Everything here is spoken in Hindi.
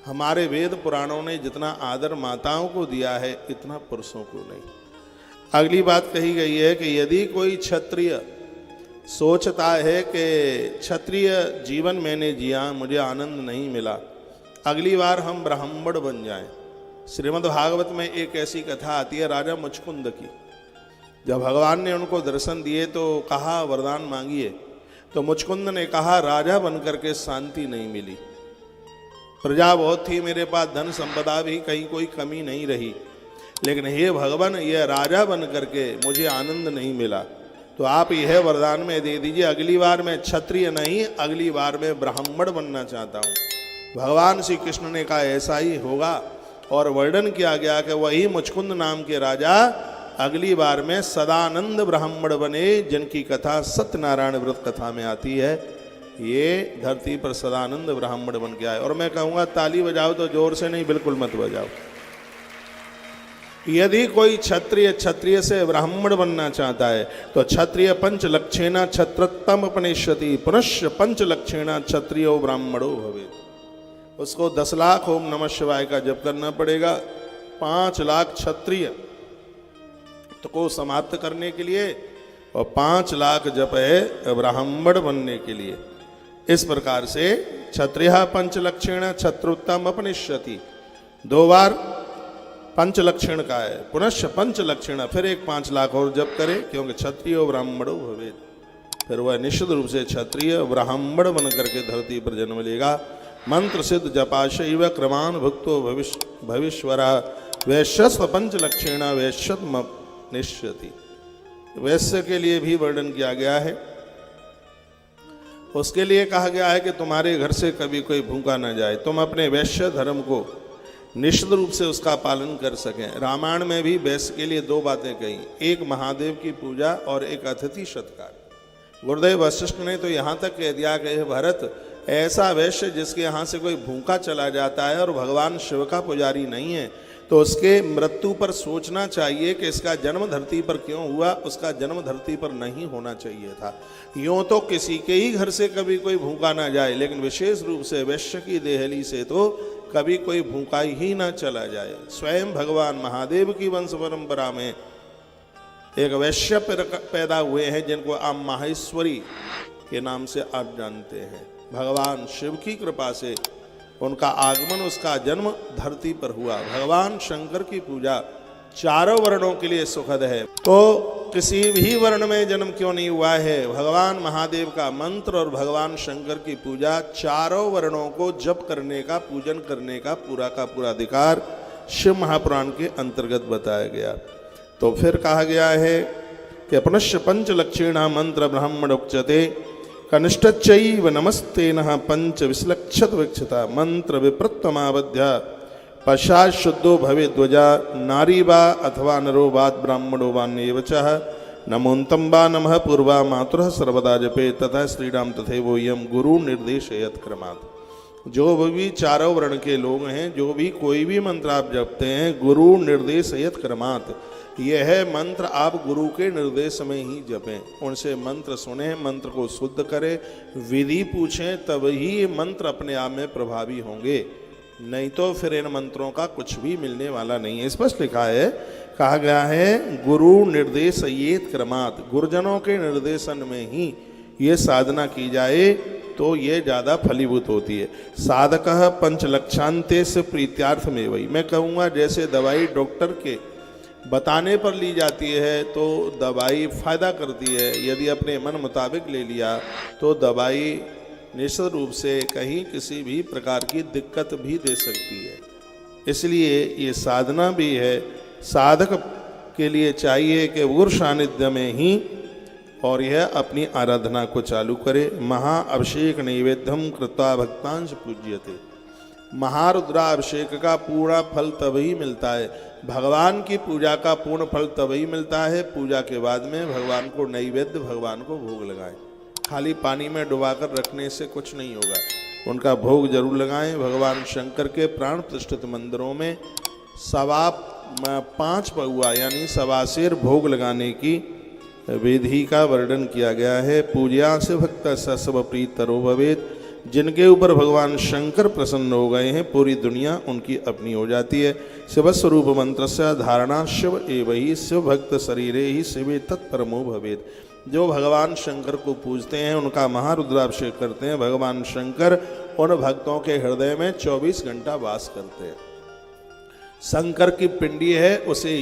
हमारे वेद पुराणों ने जितना आदर माताओं को दिया है इतना पुरुषों को नहीं। अगली बात कही गई है कि यदि कोई क्षत्रिय सोचता है कि क्षत्रिय जीवन मैंने जिया, मुझे आनंद नहीं मिला, अगली बार हम ब्राह्मण बन जाएं। श्रीमद् भागवत में एक ऐसी कथा आती है राजा मुचकुंद की। जब भगवान ने उनको दर्शन दिए तो कहा वरदान मांगिए, तो मुचकुंद ने कहा राजा बनकर के शांति नहीं मिली, प्रजा बहुत थी, मेरे पास धन संपदा भी कहीं कोई कमी नहीं रही, लेकिन हे भगवान ये राजा बन करके मुझे आनंद नहीं मिला, तो आप यह वरदान में दे दीजिए अगली बार मैं क्षत्रिय नहीं, अगली बार मैं ब्राह्मण बनना चाहता हूँ। भगवान श्री कृष्ण ने कहा ऐसा ही होगा, और वर्णन किया गया कि वही मुचकुंद नाम के राजा अगली बार में सदानंद ब्राह्मण बने, जिनकी कथा सत्यनारायण व्रत कथा में आती है। ये धरती पर सदानंद ब्राह्मण बन के आए। और मैं कहूँगा ताली बजाओ तो जोर से नहीं, बिल्कुल मत बजाओ। यदि कोई क्षत्रिय से ब्राह्मण बनना चाहता है तो क्षत्रिय पंचलक्षेण क्षत्रत्वम उपनिष्यति पुनश्च पंचलक्षेण क्षत्रियो ब्राह्मणो भवेत्। उसको 10 लाख ओम नमः शिवाय का जप करना पड़ेगा, 5 लाख क्षत्रिय तो को समाप्त करने के लिए, और 5 लाख जप है ब्राह्मण बनने के लिए। इस प्रकार से क्षत्रिय पंचलक्षण क्षत्रोत्तम अपनिष्यति, 2 बार पंचलक्षण का है, पुनश्च पंचलक्षण, फिर एक 5 लाख और जप करे, क्योंकि क्षत्रियो ब्राह्मणो भवेत्। फिर वह निश्चित रूप से क्षत्रिय ब्राह्मण बन करके धरती पर जन्म लेगा। मंत्र सिद्ध जपाशैव क्रमान भुक्तो भविष्वरा वैश्यस्व पंचलक्षेण वैश्यत्म निश्यति। वैश्य के लिए भी वर्णन किया गया है। उसके लिए कहा गया है कि तुम्हारे घर से कभी कोई भूखा न जाए, तुम अपने वैश्य धर्म को निश्चित रूप से उसका पालन कर सकें। रामायण में भी वैश्य के लिए 2 बातें कही, एक महादेव की पूजा और एक अतिथि सत्कार। गुरुदेव वशिष्ठ ने तो यहाँ तक कह दिया कि हे भरत, ऐसा वैश्य जिसके यहाँ से कोई भूखा चला जाता है और भगवान शिव का पुजारी नहीं है, तो उसके मृत्यु पर सोचना चाहिए कि इसका जन्म धरती पर क्यों हुआ, उसका जन्म धरती पर नहीं होना चाहिए था। यूँ तो किसी के ही घर से कभी कोई भूखा ना जाए, लेकिन विशेष रूप से वैश्य की देहली से तो कभी कोई भूखा ही ना चला जाए। स्वयं भगवान महादेव की वंश परंपरा में एक वैश्य पैदा हुए हैं, जिनको आप माहेश्वरी के नाम से आप जानते हैं। भगवान शिव की कृपा से उनका आगमन, उसका जन्म धरती पर हुआ। भगवान शंकर की पूजा चारों वर्णों के लिए सुखद है, तो किसी भी वर्ण में जन्म क्यों नहीं हुआ है, भगवान महादेव का मंत्र और भगवान शंकर की पूजा, चारों वर्णों को जप करने का, पूजन करने का पूरा अधिकार शिव महापुराण के अंतर्गत बताया गया। तो फिर कहा गया है कि पुनश्च पंचलक्षेण मंत्र ब्राह्मण उच्यते कनिष्ठच्चैव नमस्ते नः पंच विश्लक्षत विक्षता मंत्र विप्रत्तमावध्या पश्चात् शुद्धो भवे ध्वजा नारी वा अथवा नरो वाद ब्राह्मणो वान्येव च नमोन्तं वा नमः पूर्वा मातुरः सर्वदा जपे तथा श्रीराम तथैवो यम गुरु निर्देशयत् क्रमात्। जो भी चारों वर्ण के लोग हैं, जो भी कोई भी मंत्र आप जपते हैं, गुरु निर्देशयत् क्रमात्, यह मंत्र आप गुरु के निर्देश में ही जपें। उनसे मंत्र सुने, मंत्र को शुद्ध करें, विधि पूछें, तब ही ये मंत्र अपने आप में प्रभावी होंगे, नहीं तो फिर इन मंत्रों का कुछ भी मिलने वाला नहीं है। स्पष्ट लिखा है, कहा गया है गुरु निर्देशयेत् क्रमात्, गुरुजनों के निर्देशन में ही ये साधना की जाए तो ये ज़्यादा फलीभूत होती है। साधकः पंचलक्षान्ते से प्रीत्यार्थ में वही, मैं कहूँगा जैसे दवाई डॉक्टर के बताने पर ली जाती है तो दवाई फ़ायदा करती है, यदि अपने मन मुताबिक ले लिया तो दवाई निश्चित रूप से कहीं किसी भी प्रकार की दिक्कत भी दे सकती है। इसलिए ये साधना भी है, साधक के लिए चाहिए कि गुरु सानिध्य में ही और यह अपनी आराधना को चालू करे। महाअभिषेक नैवेद्यम कृत्वा भक्तांश पूज्यते, महारुद्राभिषेक का पूर्ण फल तभी मिलता है, भगवान की पूजा का पूर्ण फल तभी मिलता है, पूजा के बाद में भगवान को नैवेद्य, भगवान को भोग लगाएं। खाली पानी में डुबाकर रखने से कुछ नहीं होगा, उनका भोग जरूर लगाएं। भगवान शंकर के प्राण प्रतिष्ठित मंदिरों में 5.25 पौआ यानी 1.25 सेर भोग लगाने की विधि का वर्णन किया गया है। पूज्या से भक्त सब प्रीतरो भवेत् जिनके ऊपर भगवान शंकर प्रसन्न हो गए हैं पूरी दुनिया उनकी अपनी हो जाती है। शिवस्वरूप मंत्र से धारणा शिव एव ही शिव भक्त शरीरे ही शिवे तत्परमो भवेद। जो भगवान शंकर को पूजते हैं उनका महारुद्राभिषेक करते हैं, भगवान शंकर उन भक्तों के हृदय में 24 घंटा वास करते हैं। शंकर की पिंडी है उसे